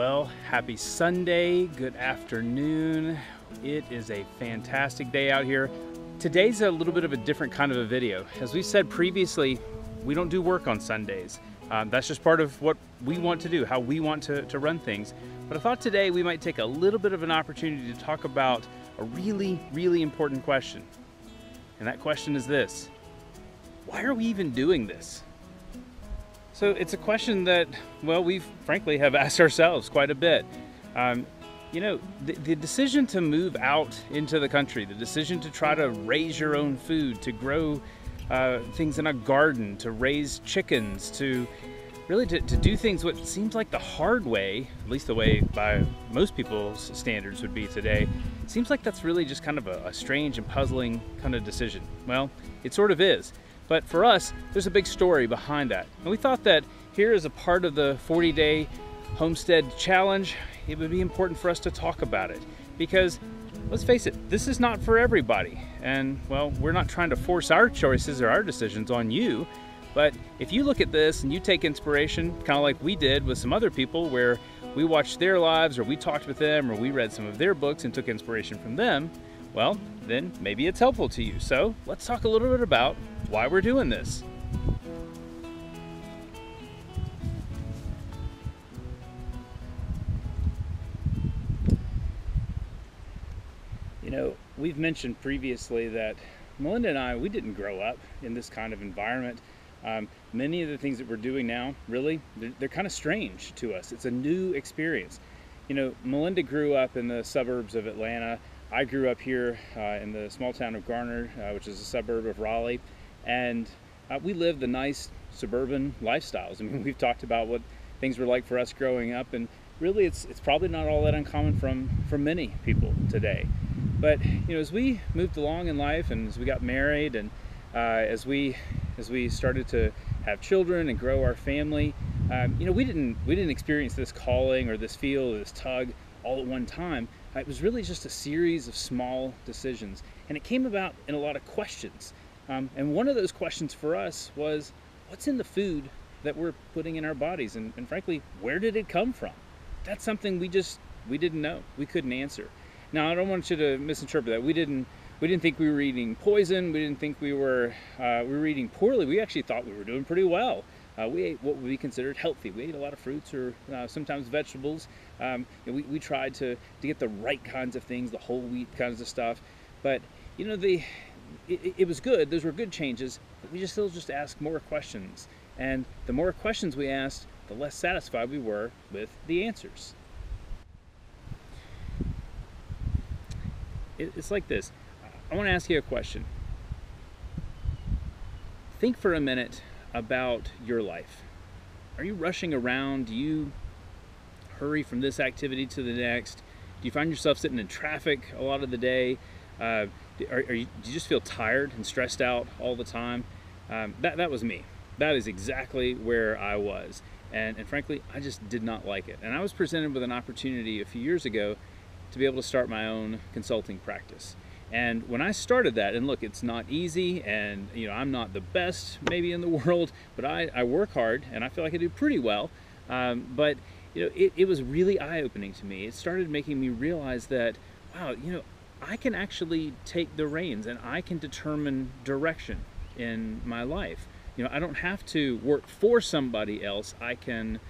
Well, happy Sunday, good afternoon. It is a fantastic day out here. Today's a little bit of a different kind of a video. As we said previously, we don't do work on Sundays. That's just part of what we want to do, how we want to run things. But I thought today we might take a little bit of an opportunity to talk about a really, really important question. And that question is this: why are we even doing this? So it's a question that, well, we've frankly have asked ourselves quite a bit. You know, the decision to move out into the country, the decision to try to raise your own food, to grow things in a garden, to raise chickens, to really to do things what seems like the hard way, at least the way by most people's standards would be today, seems like that's really just kind of a strange and puzzling kind of decision. Well, it sort of is. But for us, there's a big story behind that. And we thought that here as a part of the 40-day homestead challenge, it would be important for us to talk about it. Because let's face it, this is not for everybody. And well, we're not trying to force our choices or our decisions on you. But if you look at this and you take inspiration, kind of like we did with some other people where we watched their lives or we talked with them or we read some of their books and took inspiration from them, well, then maybe it's helpful to you. So let's talk a little bit about why we're doing this. You know, we've mentioned previously that Melinda and I, we didn't grow up in this kind of environment. Many of the things that we're doing now, really, they're kind of strange to us. It's a new experience. You know, Melinda grew up in the suburbs of Atlanta. I grew up here in the small town of Garner, which is a suburb of Raleigh, and we lived the nice suburban lifestyles. I mean, we've talked about what things were like for us growing up, and really it's probably not all that uncommon from many people today. But you know, as we moved along in life and as we got married and as we started to have children and grow our family, you know, we didn't experience this calling or this feel or this tug all at one time. It was really just a series of small decisions, and it came about in a lot of questions. And one of those questions for us was, what's in the food that we're putting in our bodies? And frankly, where did it come from? That's something we didn't know. We couldn't answer. Now, I don't want you to misinterpret that. We didn't think we were eating poison. We didn't think we were eating poorly. We actually thought we were doing pretty well. We ate what we considered healthy. We ate a lot of fruits or sometimes vegetables. We tried to get the right kinds of things, the whole wheat kinds of stuff. But you know, it was good. Those were good changes. But we still asked more questions. And the more questions we asked, the less satisfied we were with the answers. It's like this. I want to ask you a question. Think for a minute about your life. Are you rushing around? Do you hurry from this activity to the next? Do you find yourself sitting in traffic a lot of the day? Do you just feel tired and stressed out all the time? That was me. That is exactly where I was. And frankly, I just did not like it. And I was presented with an opportunity a few years ago to be able to start my own consulting practice. And when I started that, and look, it's not easy, and you know, I'm not the best maybe in the world, but I work hard and I feel like I do pretty well. But you know, it was really eye-opening to me. It started making me realize that, wow, you know, I can actually take the reins and I can determine direction in my life. You know, I don't have to work for somebody else. I can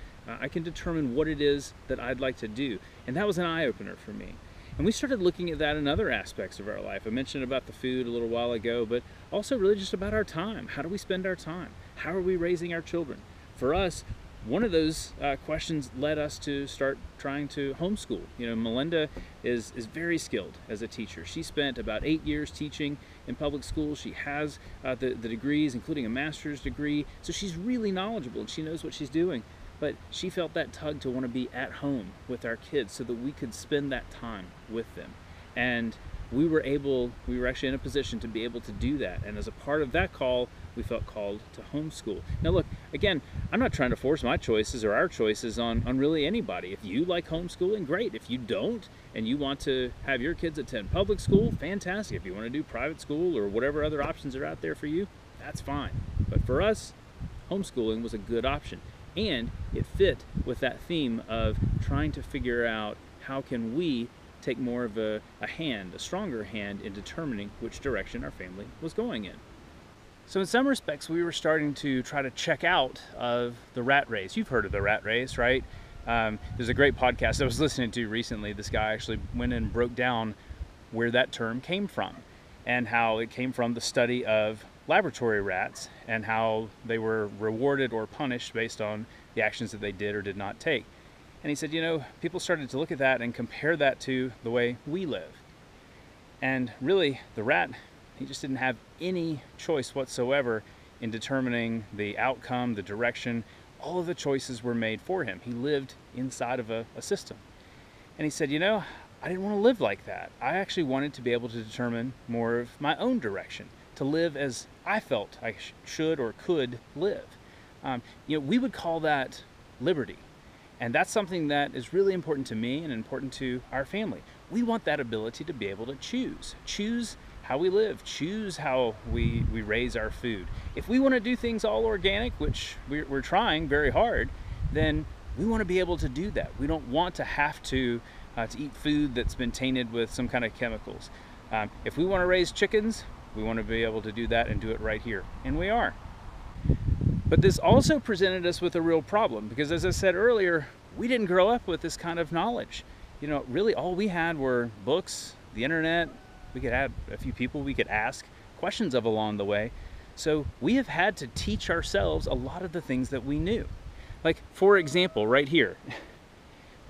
determine what it is that I'd like to do. And that was an eye-opener for me. And we started looking at that in other aspects of our life. I mentioned about the food a little while ago, but also really just about our time. How do we spend our time? How are we raising our children? For us, one of those questions led us to start trying to homeschool. You know, Melinda is very skilled as a teacher. She spent about 8 years teaching in public schools. She has the degrees, including a master's degree. So she's really knowledgeable and she knows what she's doing. But she felt that tug to want to be at home with our kids so that we could spend that time with them. And we were actually in a position to be able to do that. And as a part of that call, we felt called to homeschool. Now look, again, I'm not trying to force my choices or our choices on really anybody. If you like homeschooling, great. If you don't, and you want to have your kids attend public school, fantastic. If you want to do private school or whatever other options are out there for you, that's fine. But for us, homeschooling was a good option. And it fit with that theme of trying to figure out how can we take more of a stronger hand in determining which direction our family was going in. So in some respects, we were starting to try to check out of the rat race. You've heard of the rat race, right? There's a great podcast I was listening to recently. This guy actually went and broke down where that term came from and how it came from the study of laboratory rats and how they were rewarded or punished based on the actions that they did or did not take. And he said, people started to look at that and compare that to the way we live. And really, the rat, he just didn't have any choice whatsoever in determining the outcome, the direction. All of the choices were made for him. He lived inside of a system. And he said, I didn't want to live like that. I actually wanted to be able to determine more of my own direction, to live as I felt I should or could live. We would call that liberty. And that's something that is really important to me and important to our family. We want that ability to be able to choose how we live, choose how we raise our food. If we want to do things all organic, which we're trying very hard, then we want to be able to do that. We don't want to have to eat food that's been tainted with some kind of chemicals. If we want to raise chickens, we want to be able to do that and do it right here. And we are. But this also presented us with a real problem because, as I said earlier, we didn't grow up with this kind of knowledge. Really all we had were books, the internet. We could have a few people we could ask questions of along the way. So we have had to teach ourselves a lot of the things that we knew. Like, for example, right here.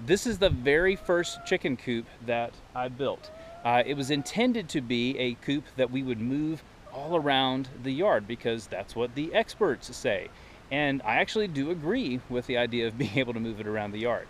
This is the very first chicken coop that I built. It was intended to be a coop that we would move all around the yard because that's what the experts say. And I actually do agree with the idea of being able to move it around the yard.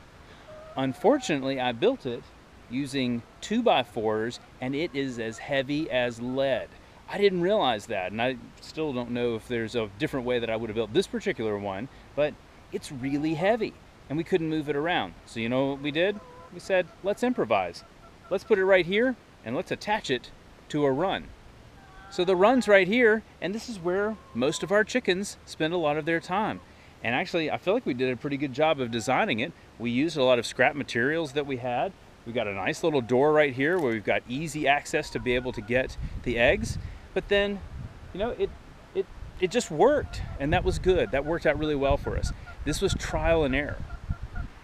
Unfortunately, I built it using 2x4s and it is as heavy as lead. I didn't realize that, and I still don't know if there's a different way that I would have built this particular one, but it's really heavy and we couldn't move it around. So you know what we did? We said, let's improvise. Let's put it right here and let's attach it to a run. So the run's right here, and this is where most of our chickens spend a lot of their time. And actually, I feel like we did a pretty good job of designing it. We used a lot of scrap materials that we had. We've got a nice little door right here where we've got easy access to be able to get the eggs. But then, it just worked, and that was good. That worked out really well for us. This was trial and error.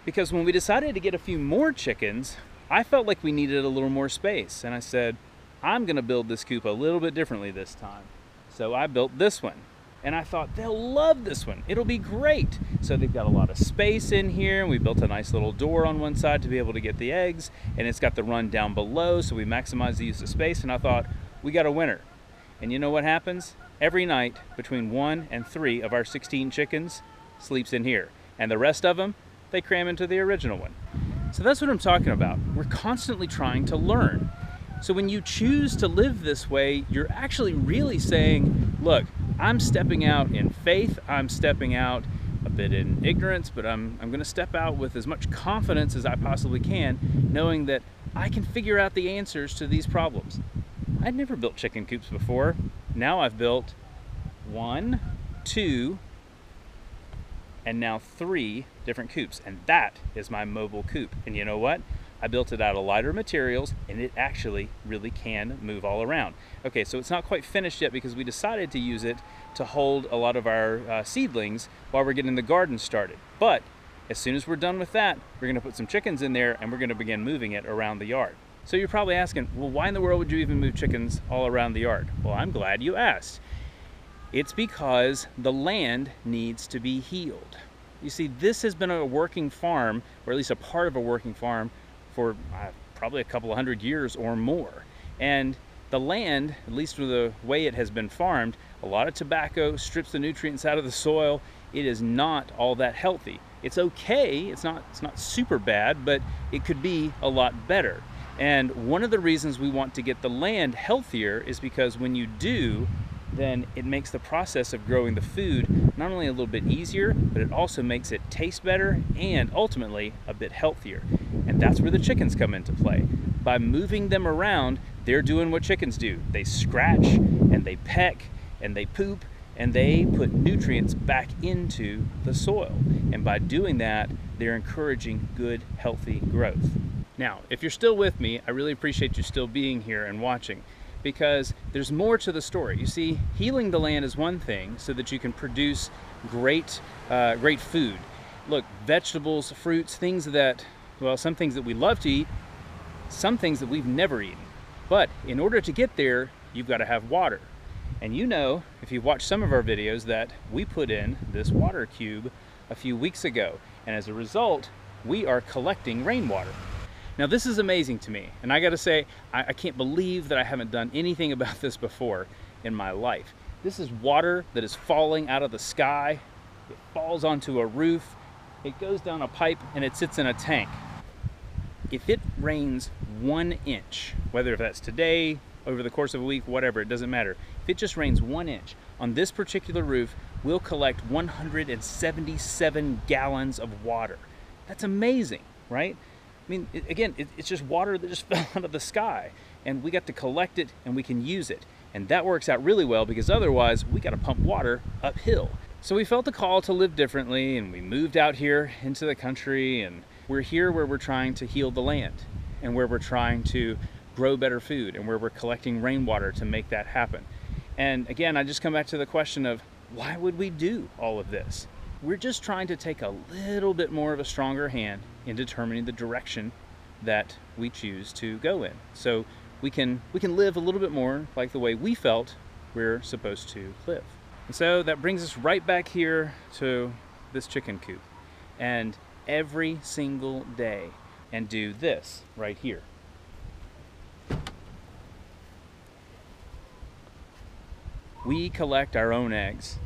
Because when we decided to get a few more chickens, I felt like we needed a little more space. And I said, I'm gonna build this coop a little bit differently this time. So I built this one. And I thought, they'll love this one. It'll be great. So they've got a lot of space in here. And we built a nice little door on one side to be able to get the eggs. And it's got the run down below, so we maximize the use of space. And I thought, we got a winner. And you know what happens? Every night, between 1 and 3 of our 16 chickens sleeps in here. And the rest of them, they cram into the original one. So that's what I'm talking about. We're constantly trying to learn. So when you choose to live this way, you're actually really saying, look, I'm stepping out in faith, I'm stepping out a bit in ignorance, but I'm gonna step out with as much confidence as I possibly can, knowing that I can figure out the answers to these problems. I'd never built chicken coops before. Now I've built 1, 2, and now 3 different coops, and that is my mobile coop. And you know what? I built it out of lighter materials, and it actually really can move all around. Okay, so it's not quite finished yet because we decided to use it to hold a lot of our seedlings while we're getting the garden started. But as soon as we're done with that, we're gonna put some chickens in there and we're gonna begin moving it around the yard. So you're probably asking, well, why in the world would you even move chickens all around the yard? Well, I'm glad you asked. It's because the land needs to be healed. You see, this has been a working farm, or at least a part of a working farm, for probably a couple of 100 years or more. And the land, at least with the way it has been farmed, a lot of tobacco strips the nutrients out of the soil. It is not all that healthy. It's okay, it's not super bad, but it could be a lot better. And one of the reasons we want to get the land healthier is because when you do, then it makes the process of growing the food not only a little bit easier, but it also makes it taste better and ultimately a bit healthier. And that's where the chickens come into play. By moving them around, they're doing what chickens do. They scratch and they peck and they poop and they put nutrients back into the soil. And by doing that, they're encouraging good, healthy growth. Now, if you're still with me, I really appreciate you still being here and watching, because there's more to the story. You see, healing the land is one thing so that you can produce great food. Look, vegetables, fruits, things that, well, some things that we love to eat, some things that we've never eaten. But in order to get there, you've got to have water. And you know, if you've watched some of our videos, that we put in this water cube a few weeks ago. And as a result, we are collecting rainwater. Now this is amazing to me. And I gotta say, I can't believe that I haven't done anything about this before in my life. This is water that is falling out of the sky. It falls onto a roof. It goes down a pipe and it sits in a tank. If it rains 1 inch, whether that's today, over the course of a week, whatever, it doesn't matter. If it just rains 1 inch on this particular roof, we'll collect 177 gallons of water. That's amazing, right? I mean, it's just water that just fell out of the sky, and we got to collect it and we can use it. And that works out really well, because otherwise we got to pump water uphill. So we felt the call to live differently, and we moved out here into the country, and we're here where we're trying to heal the land, and where we're trying to grow better food, and where we're collecting rainwater to make that happen. And again, I just come back to the question of, why would we do all of this? We're just trying to take a little bit more of a stronger hand in determining the direction that we choose to go in. So we can live a little bit more like the way we felt we're supposed to live. And so that brings us right back here to this chicken coop. And every single day, and do this right here. We collect our own eggs.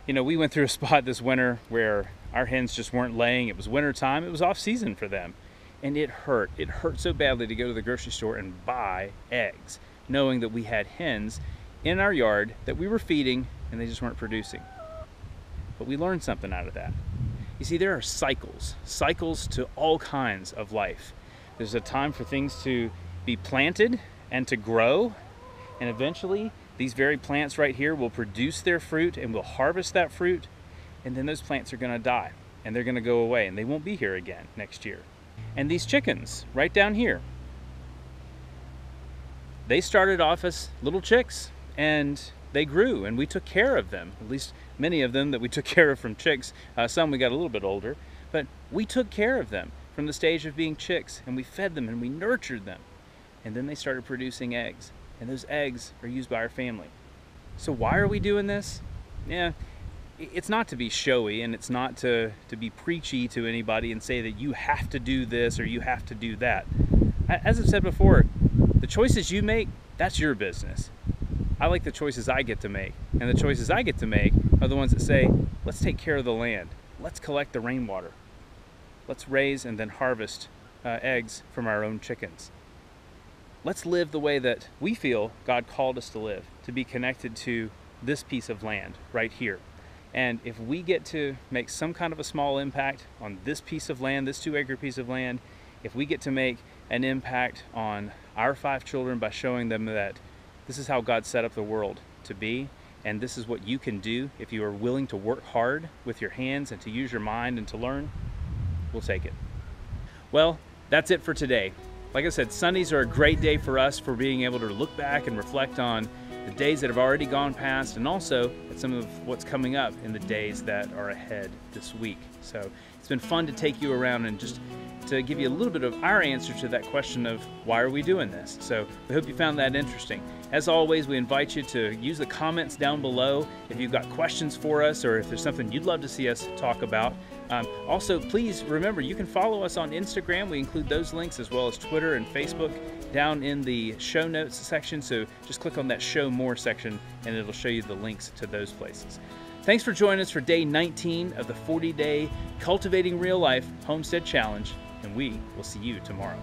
You know, we went through a spot this winter where our hens just weren't laying. It was winter time. It was off season for them. And it hurt. It hurt so badly to go to the grocery store and buy eggs, knowing that we had hens in our yard that we were feeding and they just weren't producing. But we learned something out of that. You see, there are cycles to all kinds of life. There's a time for things to be planted and to grow, and eventually these very plants right here will produce their fruit, and we'll harvest that fruit, and then those plants are going to die and they're going to go away and they won't be here again next year. And these chickens right down here, they started off as little chicks and they grew, and we took care of them, at least many of them that we took care of from chicks. Some we got a little bit older, but we took care of them from the stage of being chicks, and we fed them and we nurtured them. And then they started producing eggs, and those eggs are used by our family. So why are we doing this? Yeah, it's not to be showy, and it's not to be preachy to anybody and say that you have to do this or you have to do that. As I've said before, the choices you make, that's your business. I like the choices I get to make, and the choices I get to make are the ones that say, let's take care of the land. Let's collect the rainwater. Let's raise and then harvest eggs from our own chickens. Let's live the way that we feel God called us to live, to be connected to this piece of land right here. And if we get to make some kind of a small impact on this piece of land, this 2-acre piece of land, if we get to make an impact on our 5 children by showing them that this is how God set up the world to be, and this is what you can do if you are willing to work hard with your hands and to use your mind and to learn, we'll take it. Well, that's it for today. Like I said, Sundays are a great day for us for being able to look back and reflect on the days that have already gone past, and also at some of what's coming up in the days that are ahead this week. So it's been fun to take you around and just to give you a little bit of our answer to that question of why are we doing this. So we hope you found that interesting. As always, we invite you to use the comments down below if you've got questions for us, or if there's something you'd love to see us talk about. Also, please remember, you can follow us on Instagram. We include those links, as well as Twitter and Facebook, down in the show notes section. So just click on that show more section and it'll show you the links to those places. Thanks for joining us for day 19 of the 40-day Cultivating Real Life Homestead Challenge, and we will see you tomorrow.